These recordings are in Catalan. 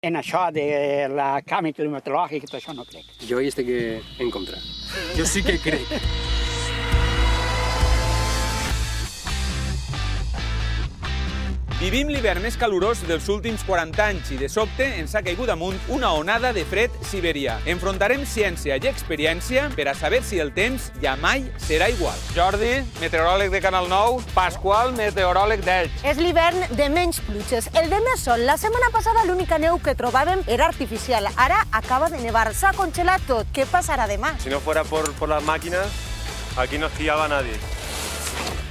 en això de la canvi climatològic i tot això no crec. Jo hi estic en contra. Jo sí que crec. Vivim l'hivern més calorós dels últims 40 anys i de sobte ens ha caigut damunt una onada de fred siberià. Enfrontarem ciència i experiència per a saber si el temps ja mai serà igual. Jordi, meteoròleg de Canal 9, Pasqual, meteoròleg d'Elx. És l'hivern de menys pluges, el de més sol. La setmana passada l'única neu que trobàvem era artificial. Ara acaba de nevar, s'ha congelat tot. Què passarà demà? Si no fuera por las máquinas, aquí no esquiaba nadie.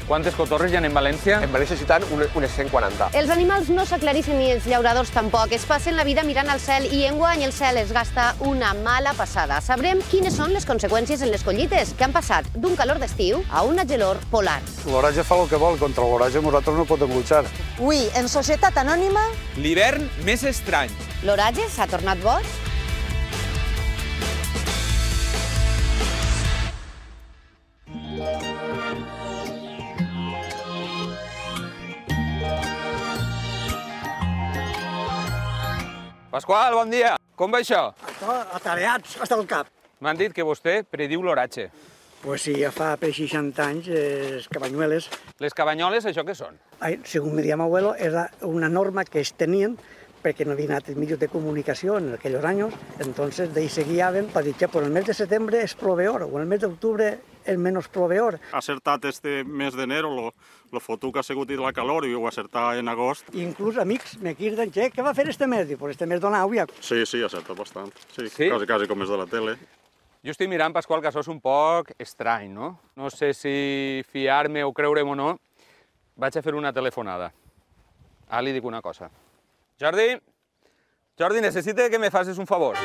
Quantes cotorres hi ha en València? En València ciutat unes 140. Els animals no s'aclarixen ni els llauradors tampoc. Es passen la vida mirant al cel i enguany el cel es gasta una mala passada. Sabrem quines són les conseqüències en les collites, que han passat d'un calor d'estiu a una gelor polar. L'oratge fa el que vol, contra l'oratge nosaltres no podem luchar. Avui, en Societat Anònima... L'hivern més estrany. L'oratge s'ha tornat boig? Pasqual, bon dia. Com va això? Atareats hasta el cap. M'han dit que vostè prediu l'oratge. Pues sí, ja fa per 60 anys, les cabañueles, Les cabanyoles, això què són? según me diría mi abuelo, era una norma que tenían perquè no havia anat medios de comunicació en aquells anys, entonces d'ahí se guiaven per dir que el mes de setembre és proveor o el mes d'octubre és menys proveor. Ha acertat este mes d'enero, lo fotut que ha sigut la calor, i ho ha acertat en agost. I inclús amics me criden, què va fer este mes? Dic, pues este mes donau ja. Sí, ha acertat bastant. Sí, Sí? quasi com és de la tele. Jo estic mirant, Pasqual, que això és un poc estrany, no? No sé si fiar-me o creure'm o no. Vaig a fer una telefonada. Ara li dic una cosa. Jordi, necessito que me facis un favor.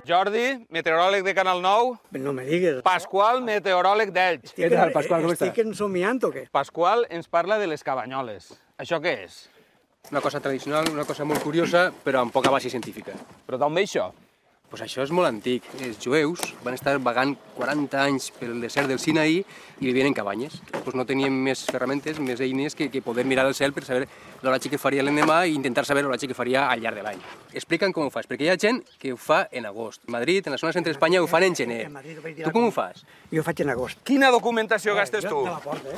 Jordi, meteoròleg de Canal 9. No me digues. Pasqual, meteoròleg d'Elx. Què tal, Pasqual, com estàs? Estic ensomiant o què? Pasqual ens parla de les cabanyoles. Això què és? Una cosa tradicional, una cosa molt curiosa, però amb poca base científica. Però d'on ve això? Pues això és molt antic. Els jueus van estar vagant 40 anys pel desert del Sinaí i vivien en cabanyes. Pues no tenien més ferramentes, més eines que poder mirar al cel per saber l'oratge que faria l'endemà i intentar saber l'oratge que faria al llarg de l'any. Expliquen com ho fas, perquè hi ha gent que ho fa en agost. A Madrid, en la zona centre d'Espanya, ho fan en gener. Tu com ho fas? Jo ho faig en agost. Quina documentació gastes tu? De la porta,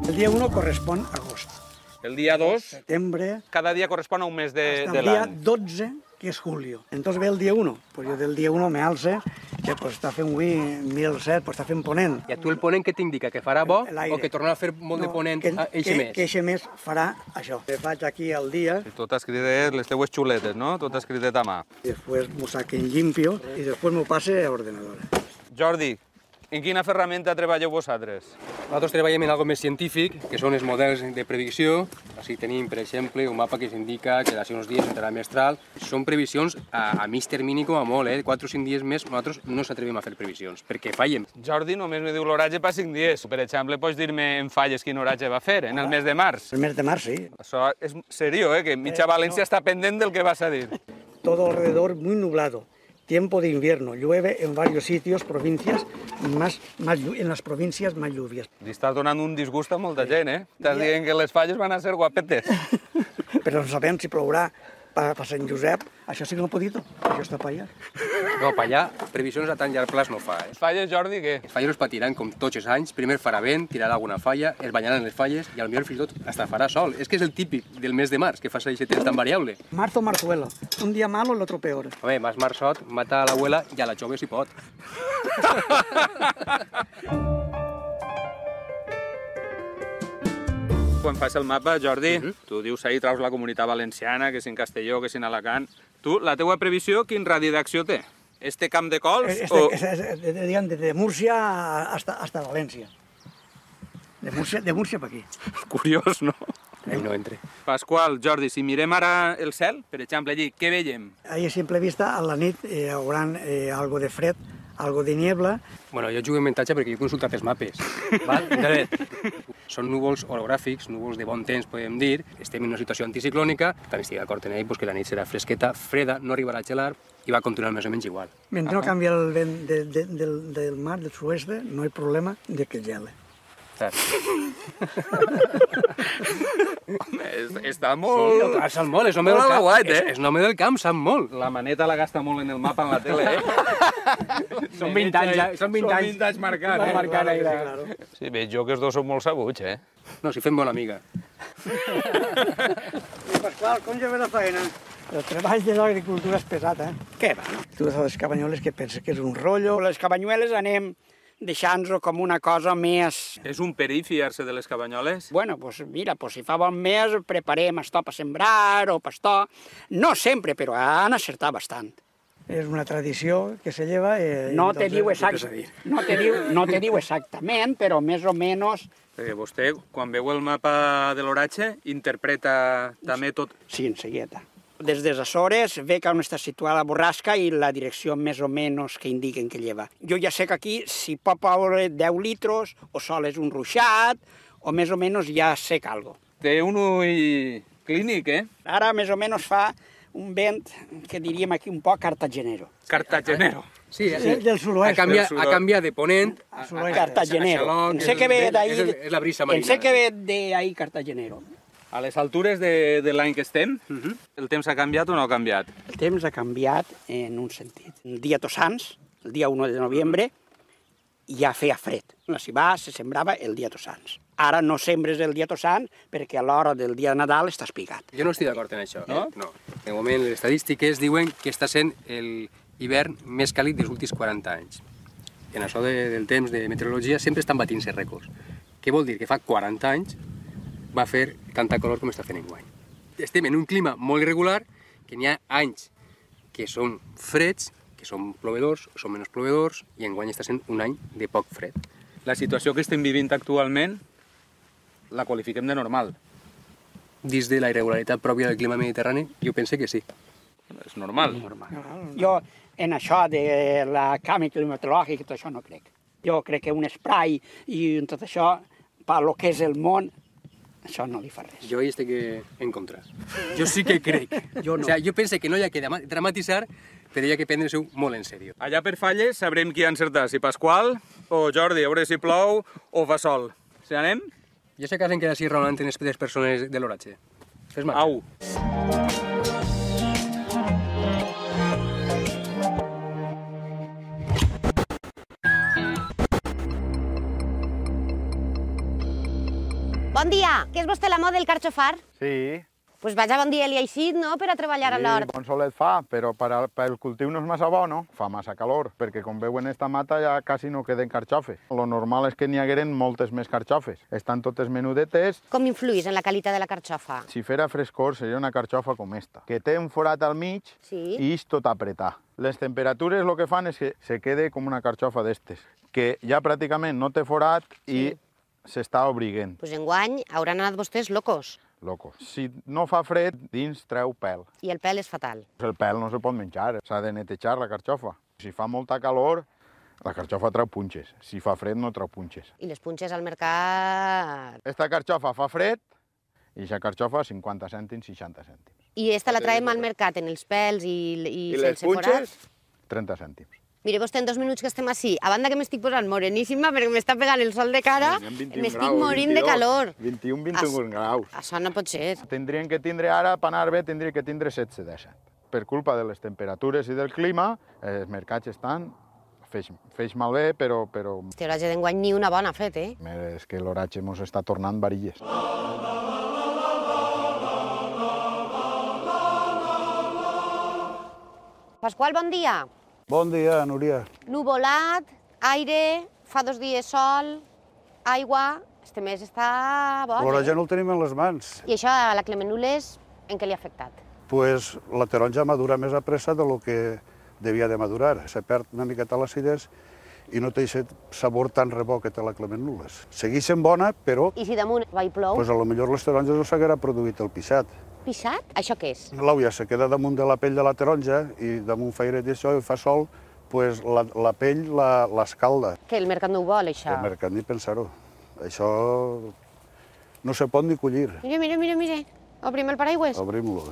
El dia 1 correspon a agost. El dia 2, Setembre, cada dia correspon a un mes de hasta el dia l'any. 12, que és julio. Entonces ve el dia 1, pues jo del dia 1 me alce, que pues està fent avui, mira el cel, pues està fent ponent. I a tu el ponent què t'indica? Que farà bo L'aire. o que tornarà a fer molt de ponent eixe mes? Que eixe mes farà això. Faig aquí el dia, Tot escrit les teues xuletes, no? Tot escrit a mà. i després m'ho saquen limpio, i després m'ho passe a ordenador. Jordi, en quina ferramenta treballeu vosaltres? Nosaltres treballem en algo més científic, que són els models de predicció. Així tenim, per exemple, un mapa que ens indica que d'aquí uns dies entrarà mestral. Són previsions a mig termini com a molt, 4 o 5 dies més. Nosaltres no s'atrevim a fer previsions, perquè fallem. Jordi només me diu l'oratge per 5 dies. Per exemple, pots dir-me en falles quin oratge va fer en el mes de març? El mes de març, sí. Això és seriós, que mitja València està pendent del que vas a dir. Todo alrededor muy nublado. Tiempo de invierno. Llueve en varios sitios, provincias, en las provincias más lluvias. Li estàs donant un disgust a molta gent, eh? Estàs dient que les falles van a ser guapetes. Però no sabem si plourà per Sant Josep. Això sí que no podito. Això està per allà. No, per allà, previsions a tan llarg plaç no fa. Les falles, Jordi, què? Els falles els patiran com tots els anys. Primer farà vent, tirarà alguna falla, es banyaran les falles i al millor fins i tot hasta farà sol. És que és el típic del mes de març, que fa aquest temps tan variable. Marzo, marzuelo. Un día malo, el otro peor. Home, más marçot, mata a l'abuela i a la jove si pot. Quan fas el mapa, Jordi, tu dius ahir traus la Comunitat Valenciana, que és en Castelló, que és en Alacant. Tu, la teua previsió, quin radi d'acció té? Este camp de cols o...? De Múrcia hasta València. De Múrcia per aquí. Curiós, no? Ahí no entre. Pasqual, Jordi, si mirem ara el cel, per exemple, allí, què veiem? Ahí a simple vista, a la nit hi haurà algo de fred algo de niebla. Bueno, jo jugo en avantatge perquè jo he consultat els mapes. Val? Són núvols orogràfics, núvols de bon temps, podem dir. Estem en una situació anticiclònica, també estic d'acord en ell que la nit serà fresqueta, freda, no arribarà a gelar i va continuar més o menys igual. Mentre no canvia el vent del mar, del sud-oest, no hi ha problema de que gele. Home, està molt... Sí, sap molt, és home del camp. És un home del camp, sap molt. La maneta la gasta molt en el mapa en la tele, Són 20 anys, són 20 anys. Són 20 anys marcant, Claro. Sí, veig jo que els dos són molt sabuts, No, si fem bona amiga. Pasqual, com ja ve la feina? El treball de l'agricultura és pesat, Què va? Tu de les cabanyoles que penses que és un rotllo? Les cabanyueles anem deixant-nos com una cosa més... És un perill fiar-se de les cabanyoles? Bueno, pues mira, pues si fa bon mes preparem esto per sembrar o pastor. No sempre, però han acertat bastant. És una tradició que se lleva... No te diu exactament, però més o menys... Vostè, quan veu el mapa de l'oratge, interpreta també tot... Sí, en seguida. Des de les Açores ve que on està situada la borrasca i la direcció més o menys que indiquen que lleva. Jo ja sé que aquí si pot ploure 10 litros o sol és un ruixat o més o menys ja sé que algo. Té un ull clínic, Ara més o menys fa un vent que diríem aquí un poc cartagenero. Cartagenero. Sí, del sud-oest. Ha canviat de ponent a Cartagenero. En sé que ve d'ahir. És la brisa marina. En sé que ve d'ahir Cartagenero. A les altures de l'any que estem, el temps ha canviat o no ha canviat? El temps ha canviat en un sentit. El dia Tots Sants, el dia 1 de novembre, ja feia fred. La cibà se sembrava el dia Tots Sants. Ara no sembres el dia Tots Sants perquè a l'hora del dia de Nadal estàs picat. Jo no estic d'acord en això. No? No. De moment, les estadístiques diuen que està sent l'hivern més càlid dels últims 40 anys. En això del temps de meteorologia sempre estan batint-se rècords. Què vol dir? Que fa 40 anys va fer tanta calor com està fent enguany. Estem en un clima molt irregular, que n'hi ha anys que són freds, que són plovedors, són menys plovedors, i enguany està sent un any de poc fred. La situació que estem vivint actualment la qualifiquem de normal. Dins de la irregularitat pròpia del clima mediterrani, jo penso que sí. És normal. Jo en això de la canvi climatològic i tot això no crec. Jo crec que un spray i tot això, per lo que és el món, això no li fa res. Jo hi estic en contra. Jo sí que crec. Jo no. O sigui, jo penso que no hi ha que dramatitzar, però hi ha que prendre-s'ho molt en sèrio. Allà per Falles sabrem qui ha encertat, si Pasqual o Jordi, a veure si plou o fa sol. Si anem? Jo sé que s'han quedat així raonant en les persones de l'oratge. Fes marxa. Au. Bon dia, que és vostè l'amo del carxofar? Sí, Pues vaja, bon dia li ha eixit, no?, per a treballar a l'hort. bon solet fa, però pel cultiu no és massa bo, no? Fa massa calor, perquè com veuen esta mata ja quasi no queden carxofes. Lo normal és que n'hi hagueren moltes més carxofes. Estan totes menudetes. Com influís en la qualitat de la carxofa? Si fera frescor seria una carxofa com esta, que té un forat al mig Sí. i és tot apretar. Les temperatures el que fan és que se quede com una carxofa d'estes, que ja pràcticament no té forat i s'està obriguent. Pues enguany hauran anat vostès locos. Locos. Si no fa fred, dins treu pèl. I el pèl és fatal. El pèl no se pot menjar, s'ha de netejar la carxofa. Si fa molta calor, la carxofa treu punxes. Si fa fred, no treu punxes. I les punxes al mercat... Esta carxofa fa fred i aquesta carxofa 50 cèntims, 60 cèntims. I esta la traiem al mercat en els pèls i les sense forat? punxes, 30 cèntims. Mire, vostè, en 2 minuts que estem així, a banda que m'estic posant moreníssima perquè m'està pegant el sol de cara, m'estic morint de calor. 21 graus. Això no pot ser. Tindrien que tindre ara, per anar bé, tindrien que tindre 16-17. Per culpa de les temperatures i del clima, els mercats estan feix malbé, però... Este oratge d'enguany ni una bona ha fet, eh? És que l'oratge mos està tornant varilles. Pasqual, bon dia. Bon dia, Núria. Nuvolat, aire, fa 2 dies sol, aigua... Este mes està boig, L'oratge no el tenim en les mans. I això a la Clemenules, en què li ha afectat? Pues la taronja madura més a pressa de lo que devia de madurar. Se perd una miqueta l'acidesa i no té aquest sabor tan rebó que té la Clemenules. Segueix sent bona, però I si damunt va i plou? pues, a lo millor les taronges no s'haguera produït el pixat. Pixat? Això què és? L'auia se queda damunt de la pell de la taronja i damunt fa airet i això i fa sol, pues la pell l'escalda. Que el mercat no ho vol, això. El mercat ni pensar-ho. Això no se pot ni collir. Mira. Obrim el paraigües. Obrim-lo.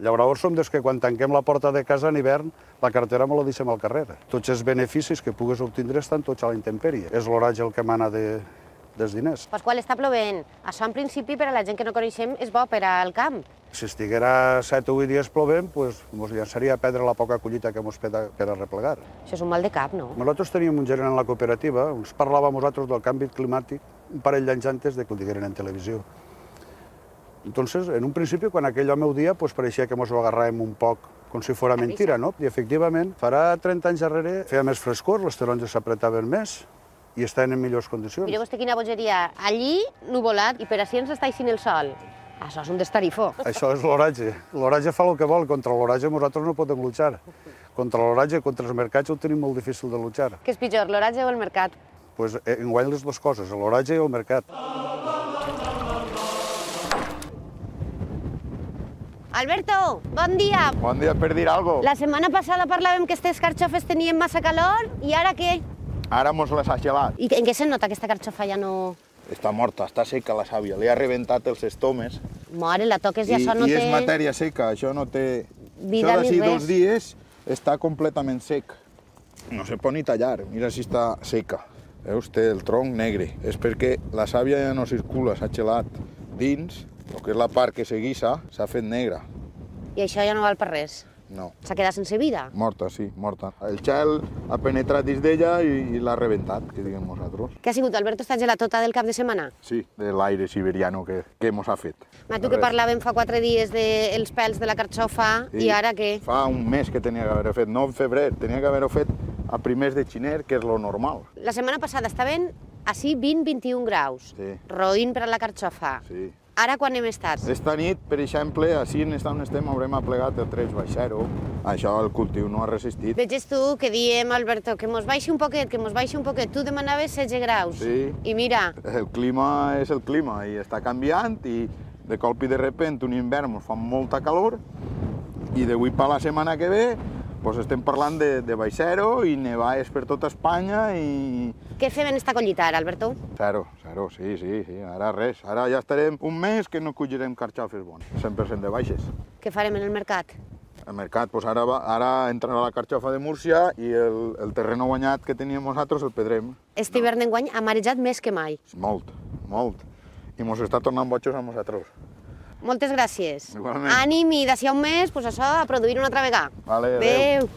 Llauradors som des que quan tanquem la porta de casa en hivern, la cartera me la deixem al carrer. Tots els beneficis que pugues obtindre estan tots a la intempèrie. És l'oratge el que mana dels diners. Pasqual, està plovent. Això, en principi, per a la gent que no coneixem, és bo per al camp. Si estiguera 7 o 8 dies plovent, doncs ens llançaria a perdre la poca collita que ens queda per a replegar. Això és un mal de cap, no? Nosaltres teníem un gerent en la cooperativa, ens parlava a nosaltres del canvi climàtic un parell d'anys antes de que ho digueren en televisió. Entonces, en un principi, quan aquell home ho dia, pues pareixia que ens ho agarràvem un poc com si fos mentira, no? I efectivament, farà 30 anys darrere, feia més frescor, les taronges s'apretaven més i estaven en millors condicions. Mira vostè quina bogeria. Allí, nuvolat, i per així ens està eixint el sol. Això és un destarifó. Això és l'oratge. L'oratge fa el que vol. Contra l'oratge nosaltres no podem luchar. Contra l'oratge, contra els mercats ho tenim molt difícil de luchar. Què és pitjor, l'oratge o el mercat? Pues enguany les dues coses, l'oratge i el mercat. Alberto, bon dia. Bon dia per dir alguna cosa. La setmana passada parlàvem que aquestes carxofes tenien massa calor, i ara què? Ara mos les ha gelat. I en què se nota que aquesta carxofa ja no... Està morta, està seca la sàvia. Li ha rebentat els estomes. Mare, la toques i això no té... I és matèria seca, això no té... Vida això ni d'ací res. 2 dies està completament sec. No se pot ni tallar, mira si està seca. Veus, té el tronc negre. És perquè la sàvia ja no circula, s'ha gelat dins, el que és la part que se guissa, s'ha fet negra. I això ja no val per res? No. S'ha quedat sense vida? Morta, sí, morta. El gel ha penetrat dins d'ella i l'ha rebentat, que diguem nosaltres. Què ha sigut, Alberto, esta gelatota del cap de setmana? Sí, de l'aire siberiano que mos ha fet. Ma, tu que parlàvem fa 4 dies dels pèls de la carxofa, Sí. i ara què? Fa un mes que tenia que haver-ho fet, no en febrer, tenia que haver-ho fet a primers de gener, que és lo normal. La setmana passada estaven així 20-21 graus, Sí. roïn per a la carxofa. Sí. Ara quan hem estat? Esta nit, per exemple, així on estem, haurem aplegat el 3/0. Això el cultiu no ha resistit. Veges tu que diem, Alberto, que mos baixi un poquet, que mos baixi un poquet. Tu demanaves 16 graus. Sí. I mira, El clima és el clima i està canviant i de colp i de repent un hivern ens fa molta calor i d'avui per la setmana que ve pues estem parlant de baix zero i nevades per tota Espanya i... què fem en esta collita ara, Alberto? Zero, sí, ara res. Ara ja estarem un mes que no collirem carxofes bones, 100% de baixes. Què farem en el mercat? El mercat, pues ara entrarà la carxofa de Múrcia i el terreno guanyat que teníem nosaltres el pedrem. Este hivern d'enguany ha marejat més que mai. Molt. I mos està tornant bojos a nosaltres. Moltes gràcies. Igualment. Ànim i d'ací a un mes, pues això, a produir una altra vegada. Vale, Adéu.